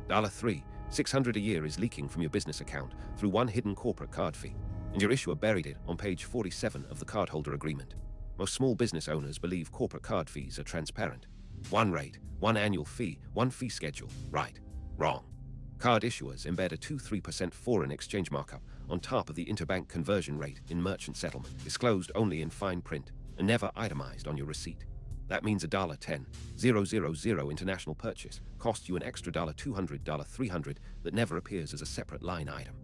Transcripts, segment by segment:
$3, 600 a year is leaking from your business account through one hidden corporate card fee, and your issuer buried it on page 47 of the cardholder agreement. Most small business owners believe corporate card fees are transparent. One rate, one annual fee, one fee schedule. Right. Wrong. Card issuers embed a 2-3% foreign exchange markup on top of the interbank conversion rate in merchant settlement, disclosed only in fine print and never itemized on your receipt. That means a $10,000 international purchase costs you an extra $200, $300 that never appears as a separate line item.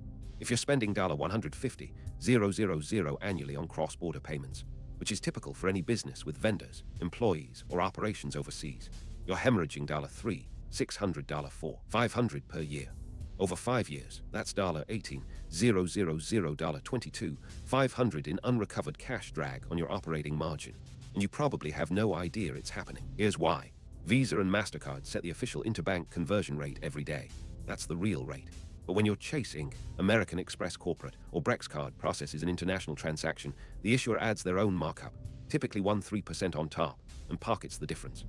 If you're spending $150,000 annually on cross-border payments, which is typical for any business with vendors, employees, or operations overseas, you're hemorrhaging $3, 600, $4, 500 per year. Over 5 years, that's $18,000, 22, 500 in unrecovered cash drag on your operating margin. And you probably have no idea it's happening. Here's why. Visa and Mastercard set the official interbank conversion rate every day. That's the real rate. But when your Chase Inc., American Express Corporate, or Brex card processes an international transaction, the issuer adds their own markup, typically 1-3% on top, and pockets the difference.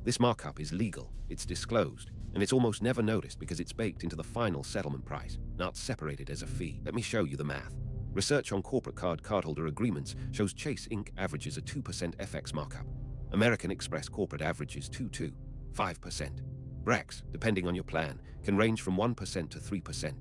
This markup is legal, it's disclosed, and it's almost never noticed because it's baked into the final settlement price, not separated as a fee. Let me show you the math. Research on corporate cardholder agreements shows Chase Inc. averages a 2% FX markup. American Express Corporate averages 5%. Brex, depending on your plan, can range from 1% to 3%.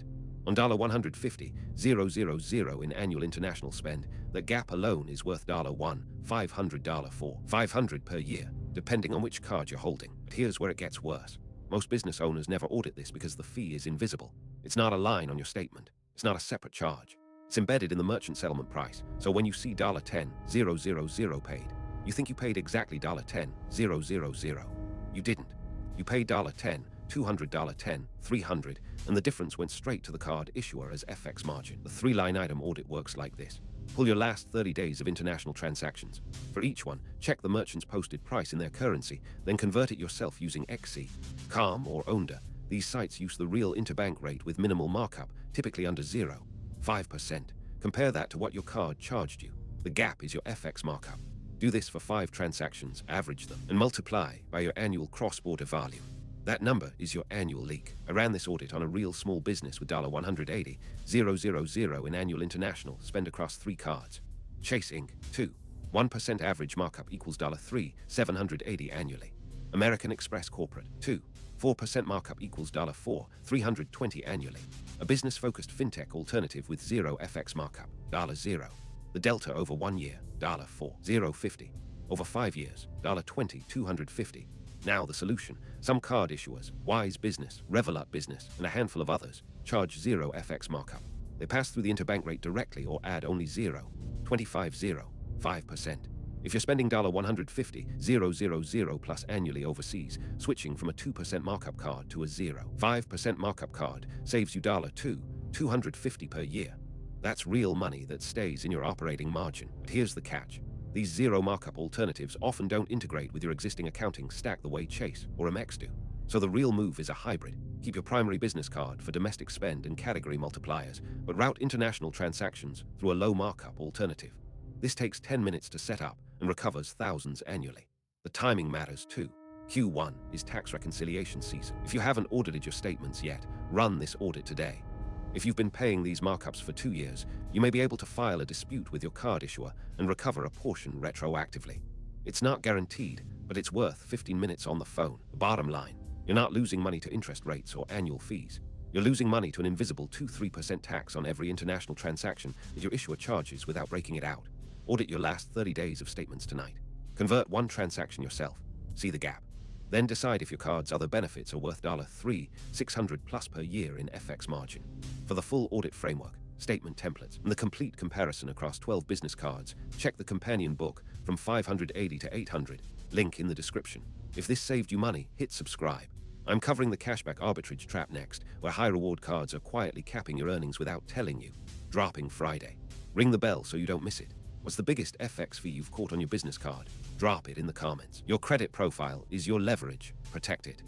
On $150,000 in annual international spend, that gap alone is worth $1, $500, $4, 500 per year, depending on which card you're holding. But here's where it gets worse. Most business owners never audit this because the fee is invisible. It's not a line on your statement. It's not a separate charge. It's embedded in the merchant settlement price, so when you see $10,000 paid, you think you paid exactly $10,000. You didn't. You paid $10, $200, $10, 300, and the difference went straight to the card issuer as FX margin. The 3-line item audit works like this. Pull your last 30 days of international transactions. For each one, check the merchant's posted price in their currency, then convert it yourself using XC, Calm, or Onda. These sites use the real interbank rate with minimal markup, typically under 5%. Compare that to what your card charged you. The gap is your FX markup. Do this for 5 transactions, average them, and multiply by your annual cross-border volume. That number is your annual leak. I ran this audit on a real small business with $180,000 in annual international spend across 3 cards. Chase Inc. 1% average markup equals $3, 780 annually. American Express Corporate 4% markup equals $4, 320 annually. A business-focused fintech alternative with 0 FX markup, $0. The delta over 1 year, $4, 050. Over 5 years, $20, 250. Now the solution. Some card issuers, Wise Business, Revolut Business, and a handful of others, charge 0 FX markup. They pass through the interbank rate directly or add only 5%. If you're spending $150,000 plus annually overseas, switching from a 2% markup card to a 5% markup card saves you $250 per year. That's real money that stays in your operating margin. But here's the catch. These 0 markup alternatives often don't integrate with your existing accounting stack the way Chase or Amex do. So the real move is a hybrid. Keep your primary business card for domestic spend and category multipliers, but route international transactions through a low markup alternative. This takes 10 minutes to set up and recovers thousands annually. The timing matters too. Q1 is tax reconciliation season. If you haven't audited your statements yet, run this audit today. If you've been paying these markups for 2 years, you may be able to file a dispute with your card issuer and recover a portion retroactively. It's not guaranteed, but it's worth 15 minutes on the phone. The bottom line, you're not losing money to interest rates or annual fees. You're losing money to an invisible 2-3% tax on every international transaction that your issuer charges without breaking it out. Audit your last 30 days of statements tonight. Convert 1 transaction yourself. See the gap. Then decide if your card's other benefits are worth $3, 600 plus per year in FX margin. For the full audit framework, statement templates, and the complete comparison across 12 business cards, check the companion book from 580 to 800, link in the description. If this saved you money, hit subscribe. I'm covering the cashback arbitrage trap next, where high reward cards are quietly capping your earnings without telling you. Dropping Friday. Ring the bell so you don't miss it. What's the biggest FX fee you've caught on your business card? Drop it in the comments. Your credit profile is your leverage. Protect it.